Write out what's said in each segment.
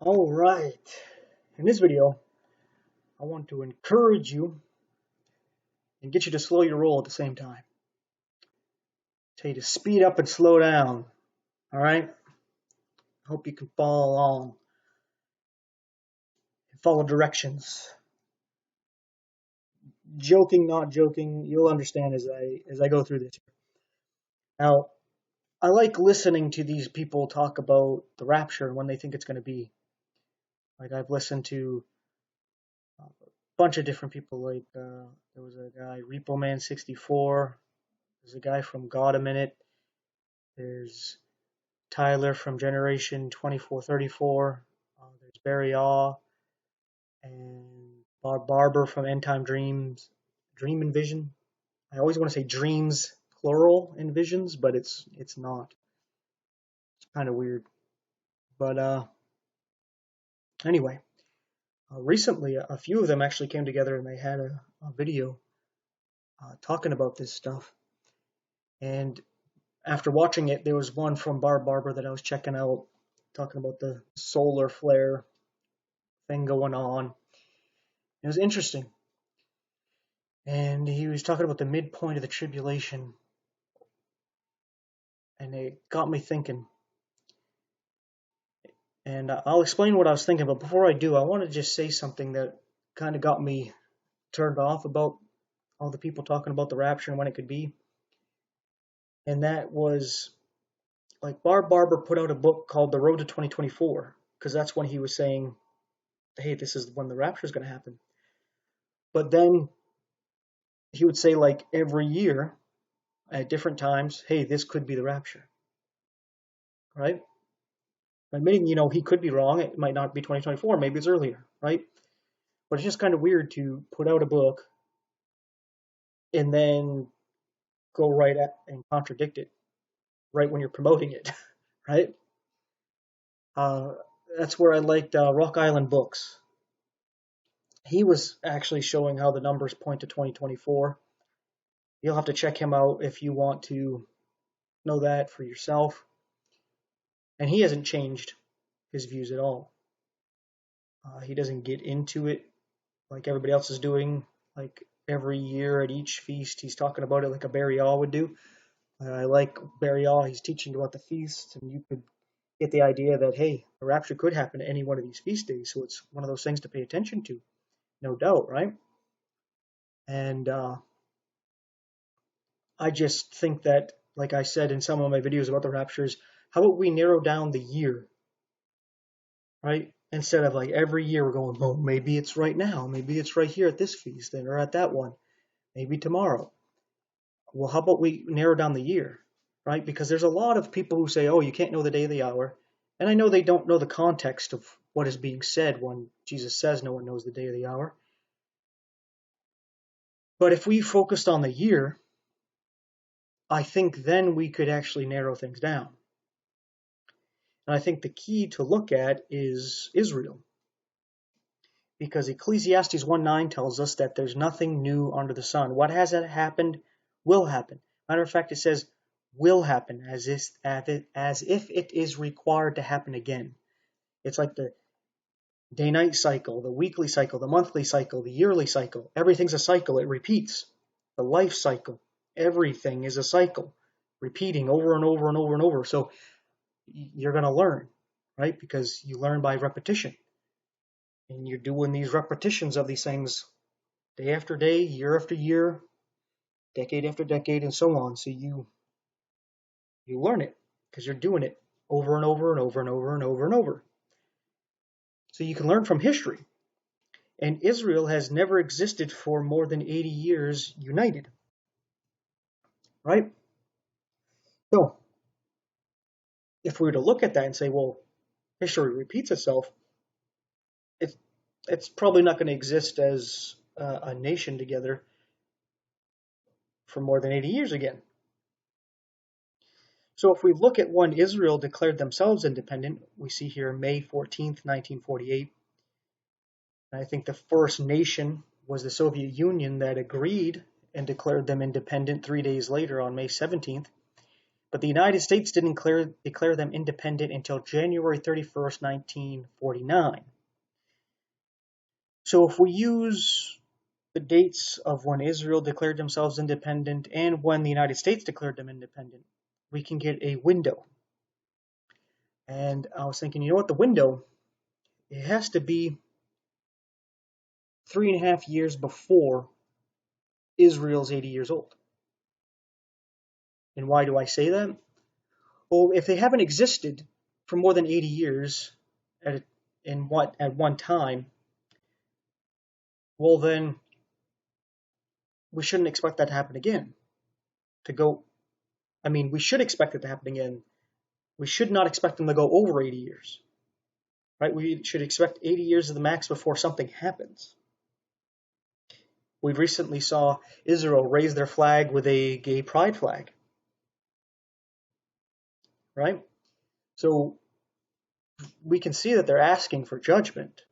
All right. In this video, I want to encourage you and get you to slow your roll at the same time. Tell you to speed up and slow down. All right. Hope you can follow along and follow directions. Joking, not joking. You'll understand as I go through this. Now, I like listening to these people talk about the rapture and when they think it's going to be. Like I've listened to a bunch of different people. Like there was a guy, Repo Man 64. There's a guy from God a Minute. There's Tyler from Generation 2434. There's Barry Awe and Bob Barber from End Time Dreams, Dream and Vision. I always want to say dreams plural and visions, but it's not. It's kind of weird. But anyway, recently a few of them actually came together and they had a video talking about this stuff. And after watching it, there was one from Barb Barber that I was checking out, talking about the solar flare thing going on. It was interesting. And he was talking about the midpoint of the tribulation. And it got me thinking. And I'll explain what I was thinking, but before I do, I want to just say something that kind of got me turned off about all the people talking about the rapture and when it could be. And that was, like, Barb Barber put out a book called The Road to 2024, because that's when he was saying, hey, this is when the rapture is going to happen. But then he would say, like, every year at different times, hey, this could be the rapture. Right? Admitting, he could be wrong. It might not be 2024. Maybe it's earlier, right? But it's just kind of weird to put out a book and then go right at and contradict it right when you're promoting it, right? That's where I liked Rock Island Books. He was actually showing how the numbers point to 2024. You'll have to check him out if you want to know that for yourself. And he hasn't changed his views at all. He doesn't get into it like everybody else is doing. Like every year at each feast, he's talking about it like a Barry All would do. I like Barry All. He's teaching about the feasts, and you could get the idea that, hey, the rapture could happen at any one of these feast days. So it's one of those things to pay attention to, no doubt, right? And I just think that, like I said in some of my videos about the raptures, how about we narrow down the year, right? Instead of like every year we're going, well, maybe it's right now, maybe it's right here at this feast or at that one, maybe tomorrow. Well, how about we narrow down the year, right? Because there's a lot of people who say, oh, you can't know the day or the hour. And I know they don't know the context of what is being said when Jesus says no one knows the day or the hour. But if we focused on the year, I think then we could actually narrow things down. And I think the key to look at is Israel. Because Ecclesiastes 1:9 tells us that there's nothing new under the sun. What has happened will happen. Matter of fact, it says will happen as if it is required to happen again. It's like the day-night cycle, the weekly cycle, the monthly cycle, the yearly cycle. Everything's a cycle. It repeats. The life cycle. Everything is a cycle, repeating over and over and over and over. So you're going to learn, right? Because you learn by repetition. And you're doing these repetitions of these things day after day, year after year, decade after decade, and so on. So you learn it because you're doing it over and over and over and over and over and over. So you can learn from history. And Israel has never existed for more than 80 years united. Right? So if we were to look at that and say, well, history repeats itself, it's probably not going to exist as a nation together for more than 80 years again. So if we look at when Israel declared themselves independent, we see here May 14th, 1948. And I think the first nation was the Soviet Union that agreed and declared them independent 3 days later on May 17th. But the United States didn't declare them independent until January 31st, 1949. So if we use the dates of when Israel declared themselves independent and when the United States declared them independent, we can get a window. And I was thinking, you know what, the window, it has to be 3.5 years before Israel's 80 years old. And why do I say that? Well, if they haven't existed for more than 80 years at one time, well then we shouldn't expect that to happen again. We should expect it to happen again. We should not expect them to go over 80 years. Right? We should expect 80 years of the max before something happens. We recently saw Israel raise their flag with a gay pride flag. Right? So we can see that they're asking for judgment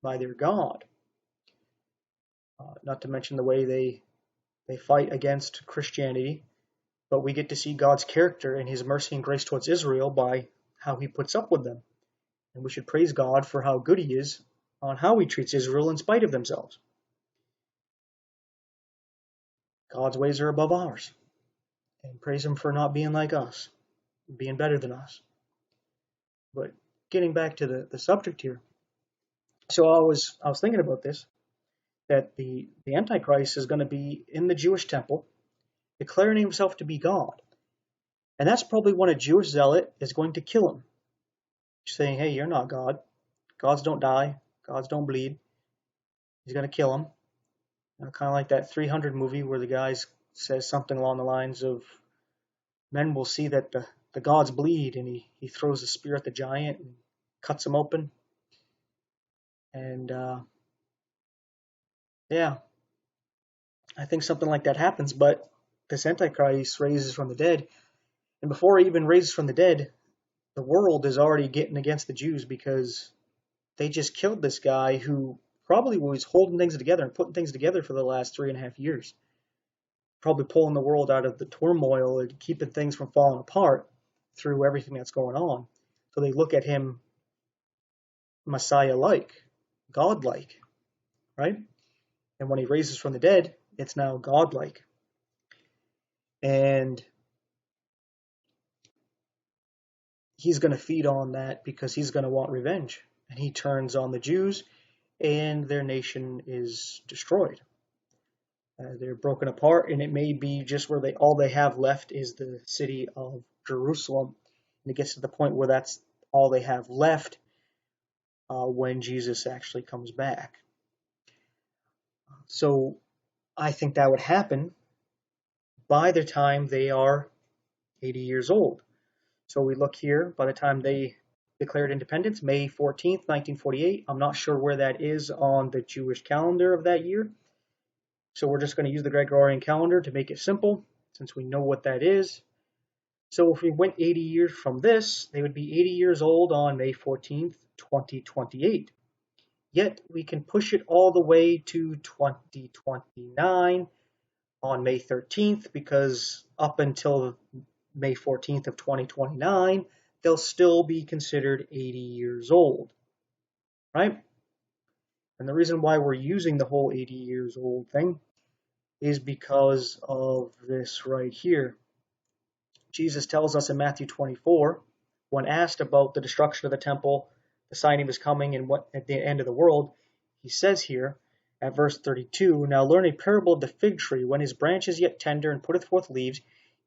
by their God. Not to mention the way they fight against Christianity, but we get to see God's character and his mercy and grace towards Israel by how he puts up with them. And we should praise God for how good he is on how he treats Israel in spite of themselves. God's ways are above ours. And praise him for not being like us, being better than us. But getting back to the subject here. So I was thinking about this, that the Antichrist is going to be in the Jewish temple, declaring himself to be God. And that's probably when a Jewish zealot is going to kill him, saying, hey, you're not God. Gods don't die. Gods don't bleed. He's going to kill him. Kind of like that 300 movie where the guy says something along the lines of, men will see that the gods bleed, and he throws a spear at the giant and cuts him open. And yeah, I think something like that happens, but this Antichrist raises from the dead. And before he even raises from the dead, the world is already getting against the Jews because they just killed this guy who probably was holding things together and putting things together for the last 3.5 years. Probably pulling the world out of the turmoil and keeping things from falling apart through everything that's going on. So they look at him Messiah-like, God-like, right? And when he raises from the dead, it's now God-like. And he's going to feed on that because he's going to want revenge. And he turns on the Jews, and their nation is destroyed. They're broken apart, and it may be just where all they have left is the city of Jerusalem. And it gets to the point where that's all they have left when Jesus actually comes back. So I think that would happen by the time they are 80 years old. So we look here, by the time they declared independence, May 14th, 1948. I'm not sure where that is on the Jewish calendar of that year. So we're just going to use the Gregorian calendar to make it simple, since we know what that is. So if we went 80 years from this, they would be 80 years old on May 14th, 2028. Yet we can push it all the way to 2029 on May 13th, because up until May 14th of 2029, they'll still be considered 80 years old, right? And the reason why we're using the whole 80 years old thing is because of this right here. Jesus tells us in Matthew 24, when asked about the destruction of the temple, the sign of his coming, and what at the end of the world, he says here at verse 32, now learn a parable of the fig tree. When his branch is yet tender and putteth forth leaves,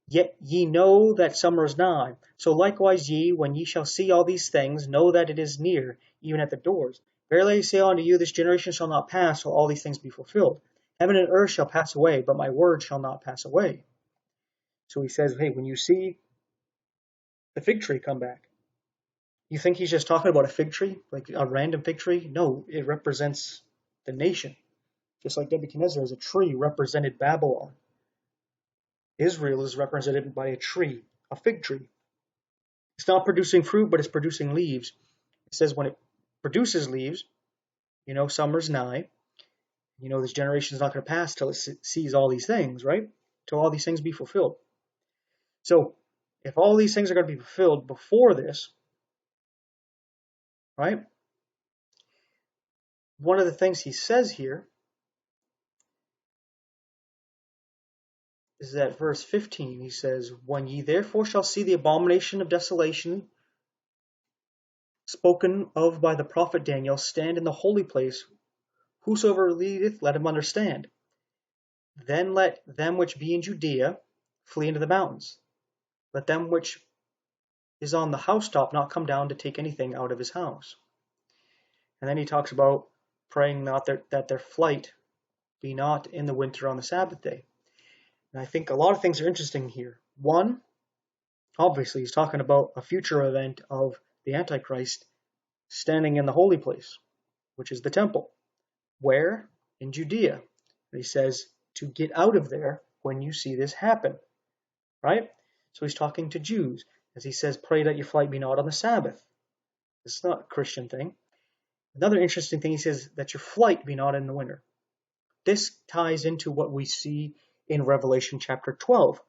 yet ye know that summer is nigh. So likewise ye, when ye shall see all these things, know that it is near, even at the doors. Verily I say unto you, this generation shall not pass till all these things be fulfilled. Heaven and earth shall pass away, but my word shall not pass away. So he says, hey, when you see the fig tree come back, you think he's just talking about a fig tree, like a random fig tree? No, it represents the nation. Just like Nebuchadnezzar as a tree represented Babylon. Israel is represented by a tree, a fig tree. It's not producing fruit, but it's producing leaves. It says when it produces leaves, summer's nigh. This generation is not going to pass till it sees all these things, right? Till all these things be fulfilled. So if all these things are going to be fulfilled before this, right? One of the things he says here is that verse 15, he says, when ye therefore shall see the abomination of desolation spoken of by the prophet Daniel stand in the holy place, whosoever readeth, let him understand. Then let them which be in Judea flee into the mountains. Let them which is on the housetop not come down to take anything out of his house. And then he talks about praying not that their flight be not in the winter on the Sabbath day. And I think a lot of things are interesting here. One, obviously, he's talking about a future event of the Antichrist standing in the holy place, which is the temple. Where? In Judea. And he says to get out of there when you see this happen, right? So he's talking to Jews. As he says, pray that your flight be not on the Sabbath. It's not a Christian thing. Another interesting thing, he says that your flight be not in the winter. This ties into what we see in Revelation chapter 12,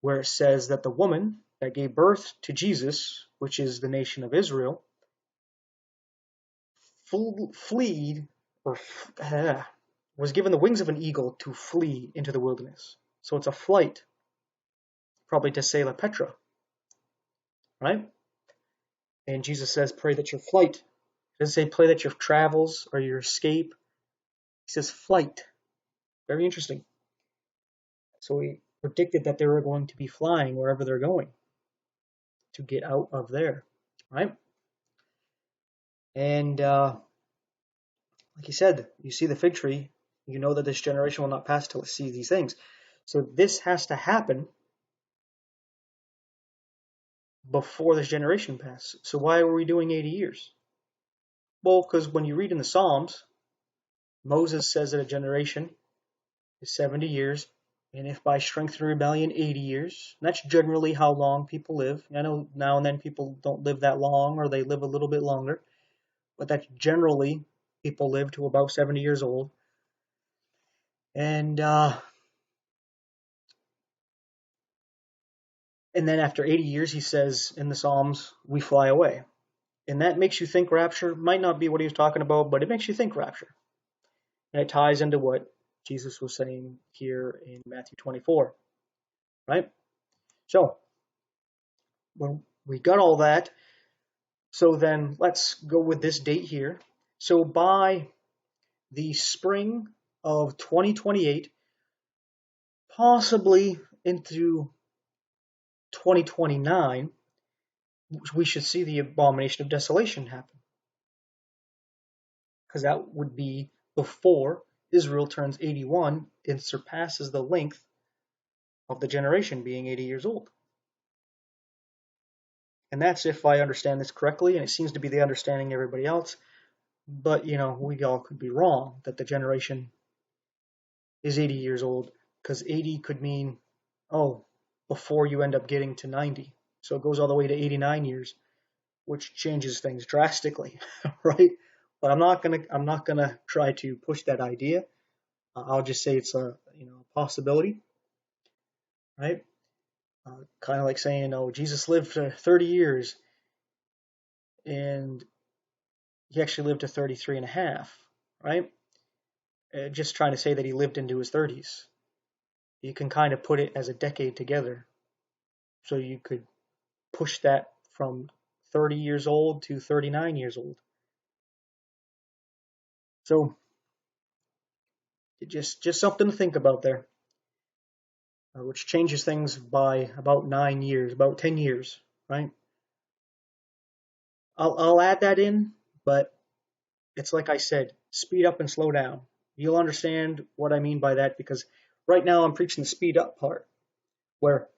where it says that the woman that gave birth to Jesus, which is the nation of Israel, fleed or was given the wings of an eagle to flee into the wilderness. So it's a flight, probably to Selah Petra, right? And Jesus says, pray that your flight. He doesn't say pray that your travels or your escape. He says flight. Very interesting. So he predicted that they were going to be flying wherever they're going to get out of there, right? And like he said, you see the fig tree, you know that this generation will not pass till it sees these things. So this has to happen before this generation passes. So why were we doing 80 years? Well, because when you read in the Psalms, Moses says that a generation is 70 years, and if by strength and rebellion, 80 years. And that's generally how long people live. I know now and then people don't live that long, or they live a little bit longer, but that's generally people live to about 70 years old. And then after 80 years, he says in the Psalms, we fly away. And that makes you think rapture. Might not be what he was talking about, but it makes you think rapture. And it ties into what Jesus was saying here in Matthew 24, right? So when we got all that, so then let's go with this date here. So by the spring of 2028, possibly into 2029, we should see the abomination of desolation happen. Because that would be before Israel turns 81 and surpasses the length of the generation being 80 years old. And that's if I understand this correctly, and it seems to be the understanding of everybody else. But, we all could be wrong that the generation is 80 years old, because 80 could mean, before you end up getting to 90. So it goes all the way to 89 years, which changes things drastically, right? But I'm not gonna try to push that idea. I'll just say it's a possibility, right? Kind of like saying, Jesus lived for 30 years, and he actually lived to 33 and a half, right? Just trying to say that he lived into his 30s. You can kind of put it as a decade together. So you could push that from 30 years old to 39 years old. So just something to think about there, which changes things by about 9 years, about 10 years, right? I'll add that in, but it's like I said, speed up and slow down. You'll understand what I mean by that, because right now I'm preaching the speed up part, where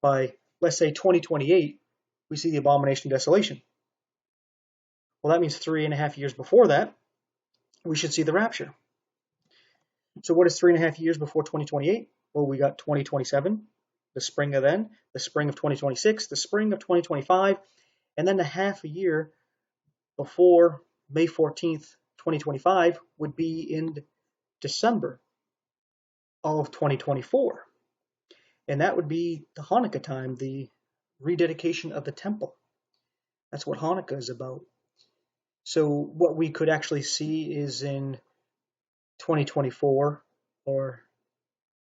by, let's say, 2028, we see the abomination of desolation. Well, that means 3.5 years before that, we should see the rapture. So what is 3.5 years before 2028? Well, we got 2027, the spring of then, the spring of 2026, the spring of 2025, and then the half a year before May 14th, 2025 would be in December of 2024. And that would be the Hanukkah time, the rededication of the temple. That's what Hanukkah is about. So what we could actually see is in 2024 or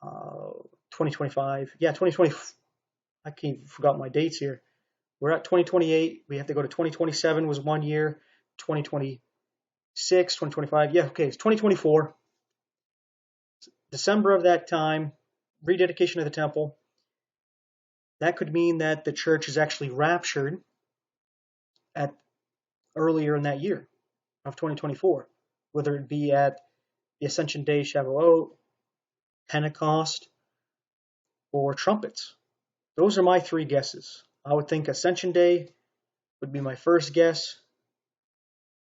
2025. Yeah, 2020. I forgot my dates here. We're at 2028. We have to go to 2027 was 1 year. 2026, 2025. Yeah, okay, it's 2024. December of that time, rededication of the temple. That could mean that the church is actually raptured at earlier in that year of 2024, whether it be at the Ascension Day, Shavuot, Pentecost, or trumpets. Those are my three guesses. I would think Ascension Day would be my first guess.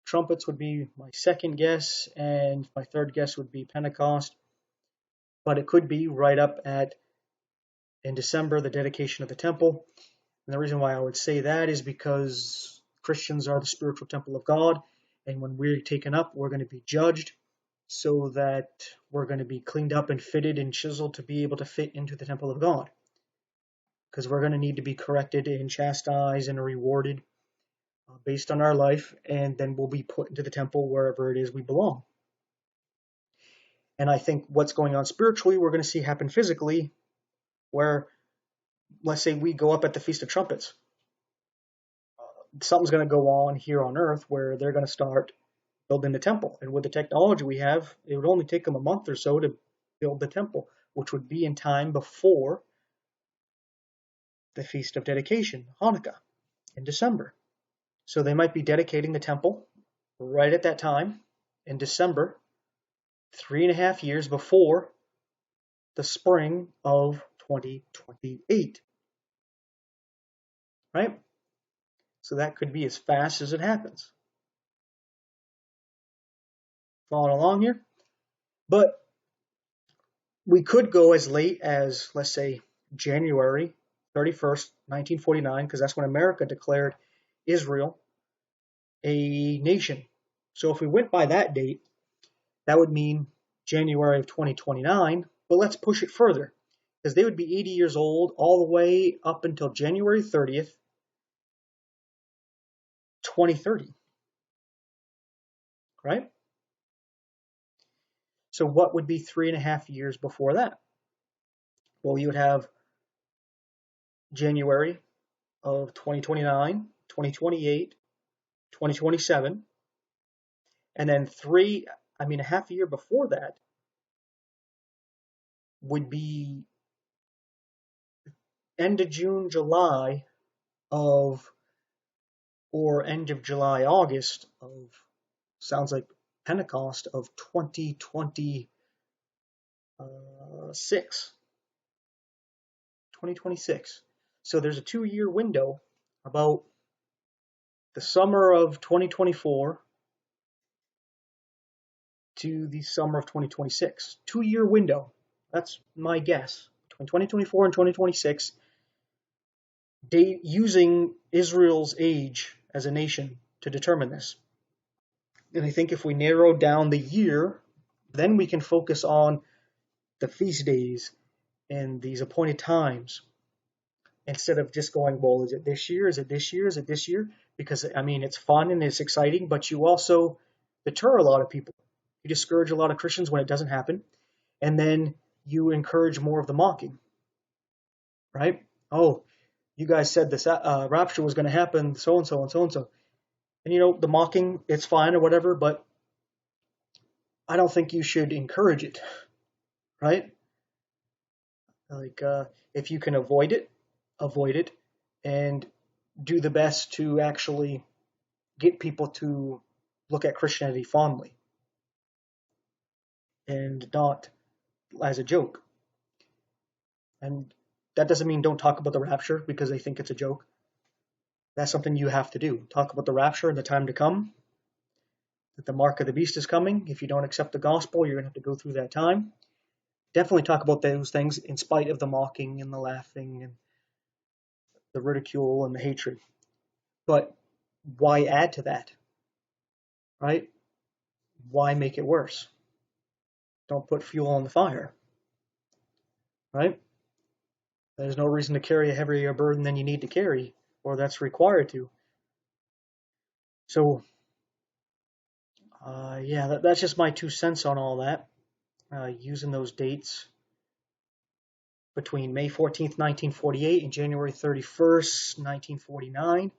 Trumpets would be my second guess, and my third guess would be Pentecost. But it could be right up at in December, the dedication of the temple. And the reason why I would say that is because Christians are the spiritual temple of God, and when we're taken up, we're going to be judged so that we're going to be cleaned up and fitted and chiseled to be able to fit into the temple of God. Because we're going to need to be corrected and chastised and rewarded based on our life, and then we'll be put into the temple wherever it is we belong. And I think what's going on spiritually, we're going to see happen physically, where, let's say we go up at the Feast of Trumpets. Something's going to go on here on earth where they're going to start building the temple. And with the technology we have, it would only take them a month or so to build the temple, which would be in time before the Feast of Dedication, Hanukkah, in December. So they might be dedicating the temple right at that time in December, 3.5 years before the spring of 2028. Right? So that could be as fast as it happens. Following along here? But we could go as late as, let's say, January 31st, 1949, because that's when America declared Israel a nation. So if we went by that date, that would mean January of 2029, but let's push it further, because they would be 80 years old all the way up until January 30th, 2030. Right? So what would be 3.5 years before that? Well, you would have January of 2029, 2028, 2027, and then a half a year before that would be end of June, July of, or end of July, August of, sounds like Pentecost of 2026. 2026. So there's a 2-year window about the summer of 2024 to the summer of 2026. 2-year window. That's my guess. Between 2024 and 2026, using Israel's age as a nation to determine this. And I think if we narrow down the year, then we can focus on the feast days and these appointed times instead of just going, well, is it this year? Is it this year? Is it this year? Because, I mean, it's fun and it's exciting, but you also deter a lot of people. You discourage a lot of Christians when it doesn't happen, and then you encourage more of the mocking, right? Oh, you guys said this rapture was going to happen, so-and-so and so-and-so. And, the mocking, it's fine or whatever, but I don't think you should encourage it, right? Like, if you can avoid it, and do the best to actually get people to look at Christianity fondly and not as a joke. And that doesn't mean don't talk about the rapture because they think it's a joke. That's something you have to do. Talk about the rapture and the time to come, that the mark of the beast is coming. If you don't accept the gospel, you're going to have to go through that time. Definitely talk about those things in spite of the mocking and the laughing and the ridicule and the hatred. But why add to that? Right? Why make it worse? Don't put fuel on the fire. Right? There's no reason to carry a heavier burden than you need to carry, or that's required to. So, yeah, that's just my 2 cents on all that. Using those dates between May 14th, 1948 and January 31st, 1949.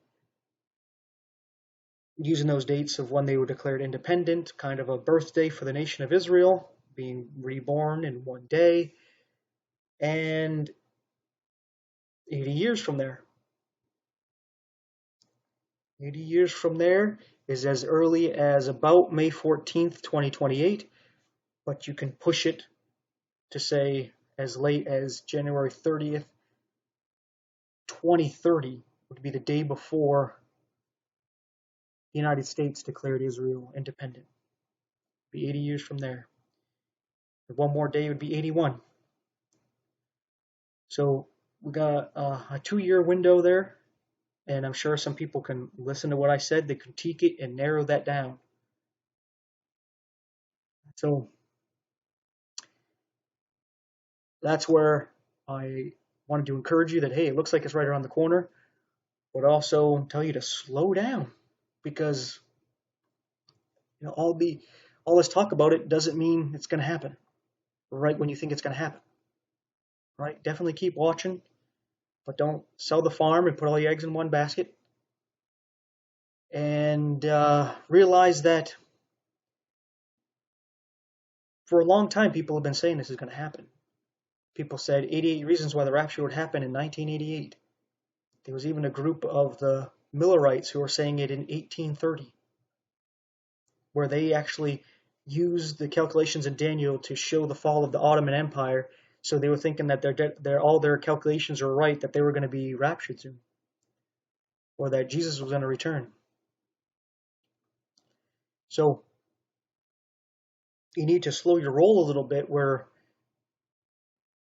Using those dates of when they were declared independent, kind of a birthday for the nation of Israel, being reborn in one day, and 80 years from there. 80 years from there is as early as about May 14th, 2028, but you can push it to say as late as January 30th, 2030 would be the day before the United States declared Israel independent. It'd be 80 years from there. One more day would be 81. So we got a 2-year window there, and I'm sure some people can listen to what I said, they critique it and narrow that down. So that's where I wanted to encourage you that, hey, it looks like it's right around the corner, but also tell you to slow down, because all this talk about it doesn't mean it's going to happen right when you think it's going to happen. Right? Definitely keep watching, but don't sell the farm and put all your eggs in one basket. And realize that for a long time, people have been saying this is going to happen. People said 88 reasons why the rapture would happen in 1988. There was even a group of the Millerites who were saying it in 1830, where they actually used the calculations in Daniel to show the fall of the Ottoman Empire. So they were thinking that all their calculations were right, that they were going to be raptured soon, or that Jesus was going to return. So you need to slow your roll a little bit, where,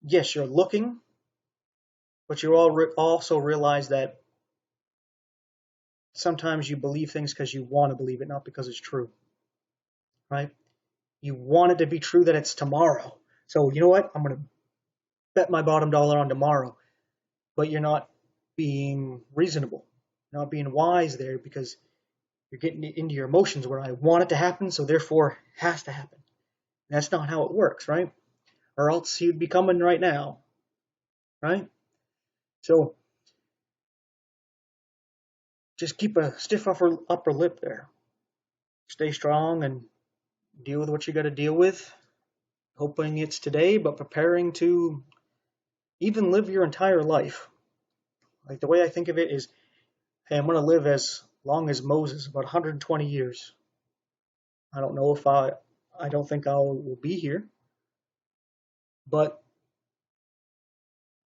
yes, you're looking, but you also realize that sometimes you believe things because you want to believe it, not because it's true. Right? You want it to be true that it's tomorrow. So you know what? I'm going to bet my bottom dollar on tomorrow. But you're not being reasonable, not being wise there, because you're getting into your emotions where I want it to happen, so therefore it has to happen. That's not how it works, right? Or else he'd be coming right now, right? So just keep a stiff upper lip there. Stay strong and deal with what you got to deal with. Hoping it's today, but preparing to even live your entire life. Like, the way I think of it is, hey, I'm going to live as long as Moses, about 120 years. I don't know if I don't think I will be here, but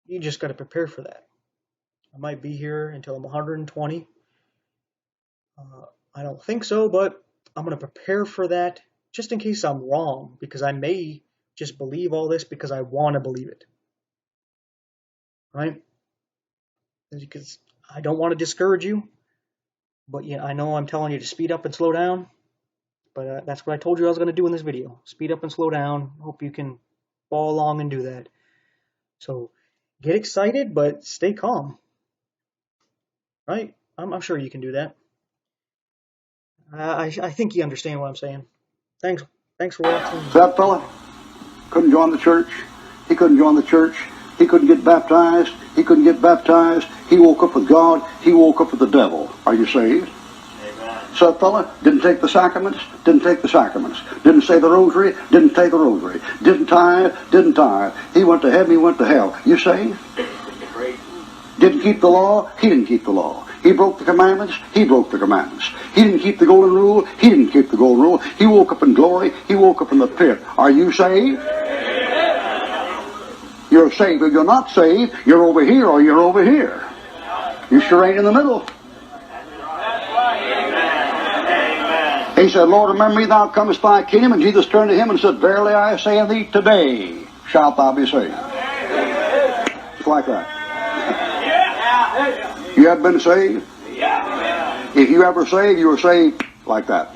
you just got to prepare for that. I might be here until I'm 120. I don't think so, but I'm going to prepare for that just in case I'm wrong, because I may just believe all this because I want to believe it. Right? Because I don't want to discourage you, but I know I'm telling you to speed up and slow down. But that's what I told you I was going to do in this video. Speed up and slow down. Hope you can follow along and do that. So get excited, but stay calm. Right? I'm sure you can do that. I think you understand what I'm saying. Thanks for watching. So that fella couldn't join the church. He couldn't join the church. He couldn't get baptized. He couldn't get baptized. He woke up with God. He woke up with the devil. Are you saved? So that fella didn't take the sacraments, didn't take the sacraments. Didn't say the rosary, didn't take the rosary. Didn't tithe, didn't tithe. He went to heaven, he went to hell. You saved? Didn't keep the law, he didn't keep the law. He broke the commandments, he broke the commandments. He didn't keep the golden rule, he didn't keep the golden rule. He woke up in glory, he woke up in the pit. Are you saved? You're saved. If you're not saved, you're over here or you're over here. You sure ain't in the middle. He said, Lord, remember me, thou comest thy kingdom. And Jesus turned to him and said, Verily I say unto thee, today shalt thou be saved. Just like that. You have been saved? If you ever saved, you were saved like that.